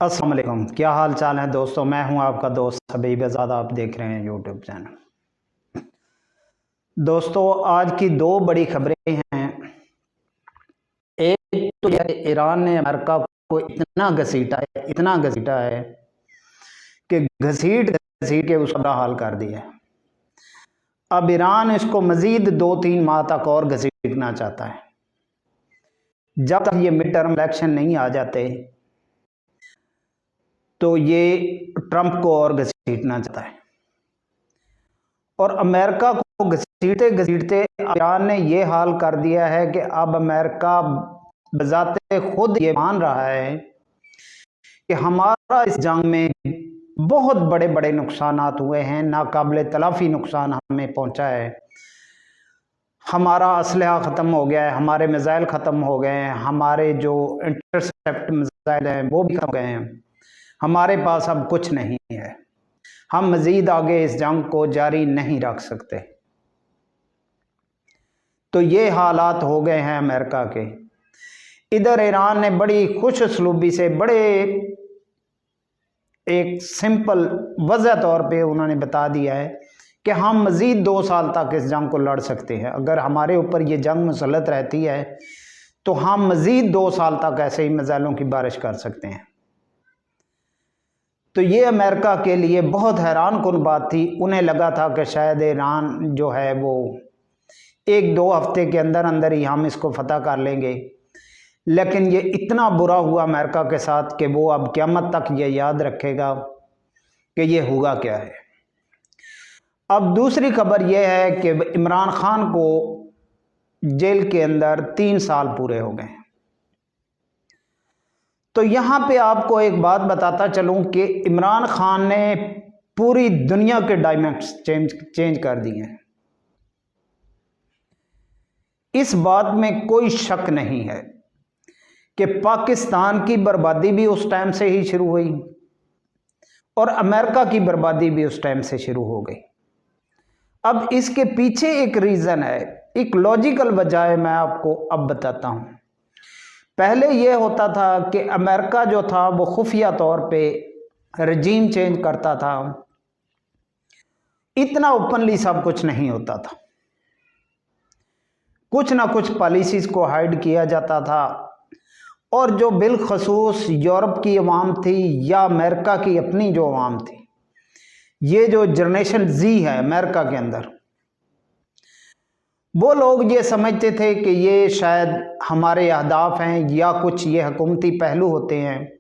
अस्सलाम वालेकुम, क्या हाल चाल है दोस्तों। मैं हूं आपका दोस्त हबीब आज़ाद। आप देख रहे हैं यूट्यूब चैनल। दोस्तों, आज की दो बड़ी खबरें हैं। एक तो यह ईरान ने अमेरिका को इतना घसीटा है कि घसीट घसीट के उसका बुरा हाल कर दिया है। अब ईरान इसको मजीद 2-3 माह तक और घसीटना चाहता है। जब तक ये मिड टर्म इलेक्शन नहीं आ जाते तो ये ट्रंप को और घसीटना चाहता है। और अमेरिका को घसीटते घसीटते ईरान ने ये हाल कर दिया है कि अब अमेरिका बजाते खुद ये मान रहा है कि हमारा इस जंग में बहुत बड़े बड़े नुकसानात हुए हैं, नाकाबिले तलाफी नुकसान हमें पहुंचा है। हमारा असलहा ख़त्म हो गया है, हमारे मिसाइल ख़त्म हो गए हैं, हमारे जो इंटरसेप्ट मिसाइल हैं वो भी खत्म हो गए हैं, हमारे पास अब कुछ नहीं है, हम मज़ीद आगे इस जंग को जारी नहीं रख सकते। तो ये हालात हो गए हैं अमेरिका के। इधर ईरान ने बड़ी खुश उसलूबी से बड़े एक सिंपल वजह तौर पे उन्होंने बता दिया है कि हम मज़ीद 2 साल तक इस जंग को लड़ सकते हैं। अगर हमारे ऊपर ये जंग मुसल्लत रहती है तो हम मज़ीद 2 साल तक ऐसे ही मिसाइलों की बारिश कर सकते हैं। तो ये अमेरिका के लिए बहुत हैरान कुन बात थी। उन्हें लगा था कि शायद ईरान जो है वो 1-2 हफ्ते के अंदर अंदर ही हम इसको फतह कर लेंगे, लेकिन ये इतना बुरा हुआ अमेरिका के साथ कि वो अब क़यामत तक ये याद रखेगा कि ये हुआ क्या है। अब दूसरी खबर यह है कि इमरान खान को जेल के अंदर 3 साल पूरे हो गए। तो यहाँ पे आपको एक बात बताता चलूँ कि इमरान खान ने पूरी दुनिया के डायमेंड्स चेंज कर दिए हैं। इस बात में कोई शक नहीं है कि पाकिस्तान की बर्बादी भी उस टाइम से ही शुरू हुई और अमेरिका की बर्बादी भी उस टाइम से शुरू हो गई। अब इसके पीछे एक रीज़न है, एक लॉजिकल वजह है, मैं आपको अब बताता हूँ। पहले यह होता था कि अमेरिका जो था वो खुफिया तौर पे रजीम चेंज करता था, इतना ओपनली सब कुछ नहीं होता था, कुछ ना कुछ पॉलिसीज़ को हाइड किया जाता था। और जो बिलखसूस यूरोप की अवाम थी या अमेरिका की अपनी जो अवाम थी, ये जो जनरेशन जी है अमेरिका के अंदर, वो लोग ये समझते थे कि ये शायद हमारे अहदाफ हैं या कुछ ये हुकूमती पहलू होते हैं,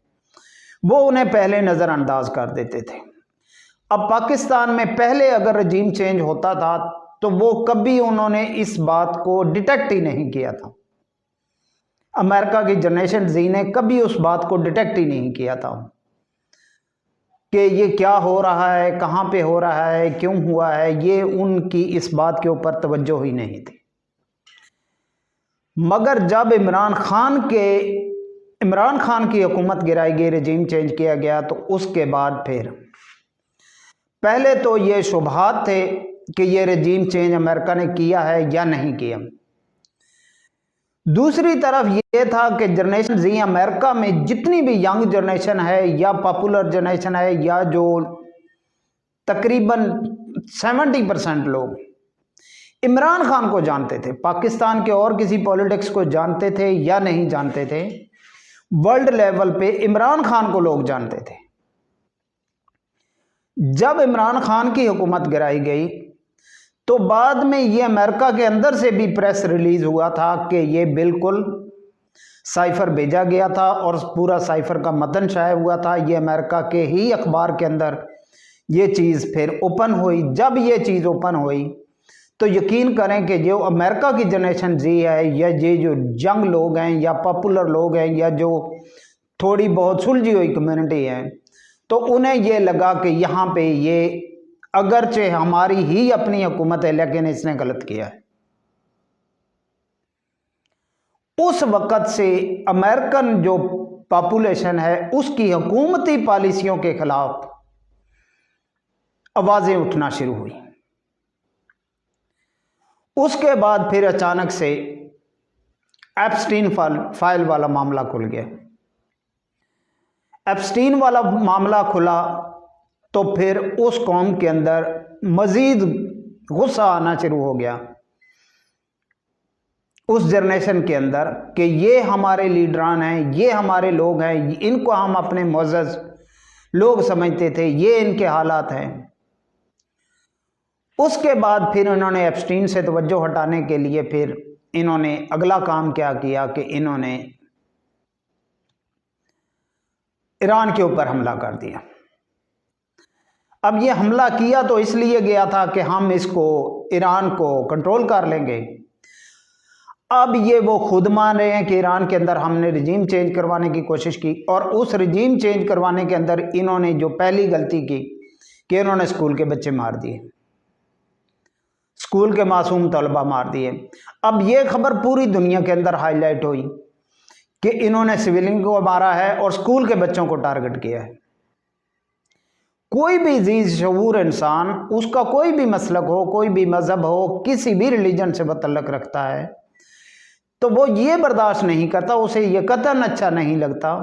वो उन्हें पहले नज़रअंदाज कर देते थे। अब पाकिस्तान में पहले अगर रजीम चेंज होता था तो वो कभी उन्होंने इस बात को डिटेक्ट ही नहीं किया था। अमेरिका की जनरेशन जी ने कभी उस बात को डिटेक्ट ही नहीं किया था कि ये क्या हो रहा है, कहाँ पे हो रहा है, क्यों हुआ है, ये उनकी इस बात के ऊपर तवज्जो ही नहीं थी। मगर जब इमरान खान की हुकूमत गिराई गई, रजीम चेंज किया गया, तो उसके बाद फिर पहले तो ये शुबहात थे कि ये रजीम चेंज अमेरिका ने किया है या नहीं किया। दूसरी तरफ ये था कि जनरेशन जी अमेरिका में जितनी भी यंग जनरेशन है या पॉपुलर जनरेशन है या जो तकरीबन 70% लोग इमरान खान को जानते थे, पाकिस्तान के और किसी पॉलिटिक्स को जानते थे या नहीं जानते थे, वर्ल्ड लेवल पे इमरान खान को लोग जानते थे। जब इमरान खान की हुकूमत गिराई गई तो बाद में ये अमेरिका के अंदर से भी प्रेस रिलीज हुआ था कि ये बिल्कुल साइफर भेजा गया था और पूरा साइफर का मतन शाया हुआ था। ये अमेरिका के ही अखबार के अंदर ये चीज़ फिर ओपन हुई। जब ये चीज़ ओपन हुई तो यकीन करें कि जो अमेरिका की जनरेशन जी है या ये जो यंग लोग हैं या पॉपुलर लोग हैं या जो थोड़ी बहुत सुलझी हुई कम्युनिटी है, तो उन्हें ये लगा कि यहाँ पे ये अगरचे हमारी ही अपनी हुकूमत है लेकिन इसने गलत किया है। उस वक़्त से अमेरिकन जो पॉपुलेशन है उसकी हुकूमती पॉलिसियों के खिलाफ आवाज़ें उठना शुरू हुई। उसके बाद फिर अचानक से एप्स्टीन फाइल वाला मामला खुल गया। एप्स्टीन वाला मामला खुला तो फिर उस कौम के अंदर मज़ीद गुस्सा आना शुरू हो गया उस जनरेशन के अंदर कि ये हमारे लीडरान हैं, ये हमारे लोग हैं, इनको हम अपने मुअज़्ज़ज़ लोग समझते थे, ये इनके हालात हैं। उसके बाद फिर इन्होंने एप्स्टीन से तवज्जो हटाने के लिए फिर इन्होंने अगला काम क्या किया कि इन्होंने ईरान के ऊपर हमला कर दिया। अब ये हमला किया तो इसलिए गया था कि हम इसको ईरान को कंट्रोल कर लेंगे। अब ये वो खुद मान रहे हैं कि ईरान के अंदर हमने रिजीम चेंज करवाने की कोशिश की, और उस रिजीम चेंज करवाने के अंदर इन्होंने जो पहली गलती की कि इन्होंने स्कूल के बच्चे मार दिए, स्कूल के मासूम तलबा मार दिए। अब ये खबर पूरी दुनिया के अंदर हाईलाइट हुई कि इन्होंने सिविलियन को मारा है और स्कूल के बच्चों को टारगेट किया है। कोई भी जीज शऊर इंसान, उसका कोई भी मसलक हो, कोई भी मजहब हो, किसी भी रिलीजन से तल्लुक़ रखता है, तो वो ये बर्दाश्त नहीं करता, उसे ये कतई अच्छा नहीं लगता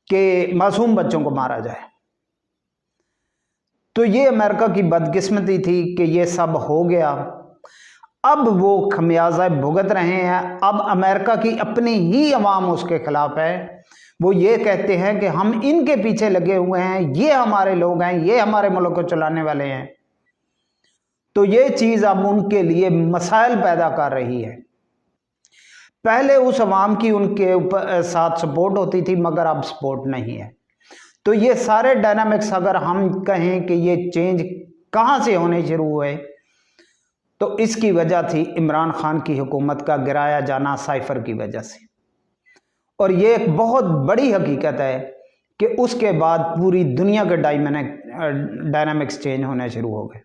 कि मासूम बच्चों को मारा जाए। तो ये अमेरिका की बदकिस्मती थी कि ये सब हो गया। अब वो खमियाजा भुगत रहे हैं। अब अमेरिका की अपनी ही अवाम उसके खिलाफ है। वो ये कहते हैं कि हम इनके पीछे लगे हुए हैं, ये हमारे लोग हैं, ये हमारे मुल्क को चलाने वाले हैं। तो ये चीज़ अब उनके लिए मसाइल पैदा कर रही है। पहले उस अवाम की उनके साथ सपोर्ट होती थी, मगर अब सपोर्ट नहीं है। तो ये सारे डायनामिक्स अगर हम कहें कि ये चेंज कहाँ से होने शुरू हुए, तो इसकी वजह थी इमरान खान की हुकूमत का गिराया जाना साइफर की वजह से। और ये एक बहुत बड़ी हकीकत है कि उसके बाद पूरी दुनिया के डायनामिक्स चेंज होने शुरू हो गए।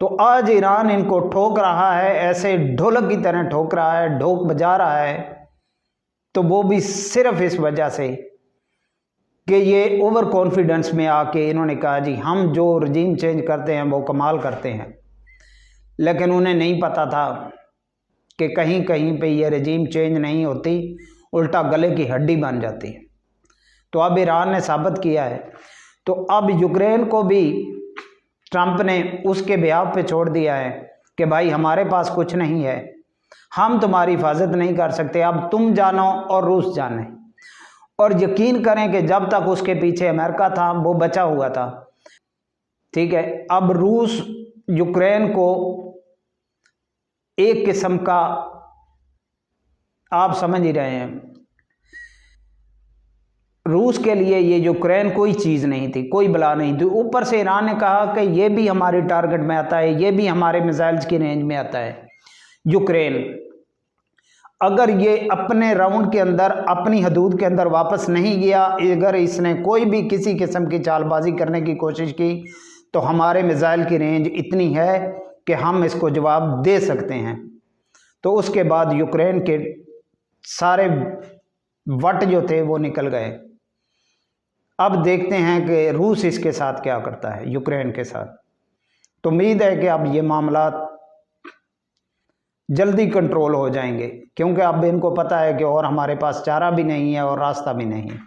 तो आज ईरान इनको ठोक रहा है, ऐसे ढोलक की तरह ठोक रहा है, ढोक बजा रहा है। तो वो भी सिर्फ इस वजह से कि ये ओवर कॉन्फिडेंस में आके इन्होंने कहा जी हम जो रजीम चेंज करते हैं वो कमाल करते हैं, लेकिन उन्हें नहीं पता था कि कहीं कहीं पे ये रजीम चेंज नहीं होती, उल्टा गले की हड्डी बन जाती है। तो अब ईरान ने साबित किया है। तो अब यूक्रेन को भी ट्रंप ने उसके बिहाव पे छोड़ दिया है कि भाई हमारे पास कुछ नहीं है, हम तुम्हारी हिफाजत नहीं कर सकते, अब तुम जानो और रूस जाने। और यकीन करें कि जब तक उसके पीछे अमेरिका था वो बचा हुआ था, ठीक है। अब रूस यूक्रेन को एक किस्म का, आप समझ ही रहे हैं, रूस के लिए ये यूक्रेन कोई चीज़ नहीं थी, कोई बला नहीं थी। ऊपर से ईरान ने कहा कि ये भी हमारे टारगेट में आता है, ये भी हमारे मिसाइल्स की रेंज में आता है। यूक्रेन अगर ये अपने राउंड के अंदर, अपनी हदूद के अंदर वापस नहीं गया, अगर इसने कोई भी किसी किस्म की चालबाजी करने की कोशिश की, तो हमारे मिसाइल की रेंज इतनी है कि हम इसको जवाब दे सकते हैं। तो उसके बाद यूक्रेन के सारे वट जो थे वो निकल गए। अब देखते हैं कि रूस इसके साथ क्या करता है, यूक्रेन के साथ। तो उम्मीद है कि अब ये मामला जल्दी कंट्रोल हो जाएंगे, क्योंकि अब इनको पता है कि और हमारे पास चारा भी नहीं है और रास्ता भी नहीं है।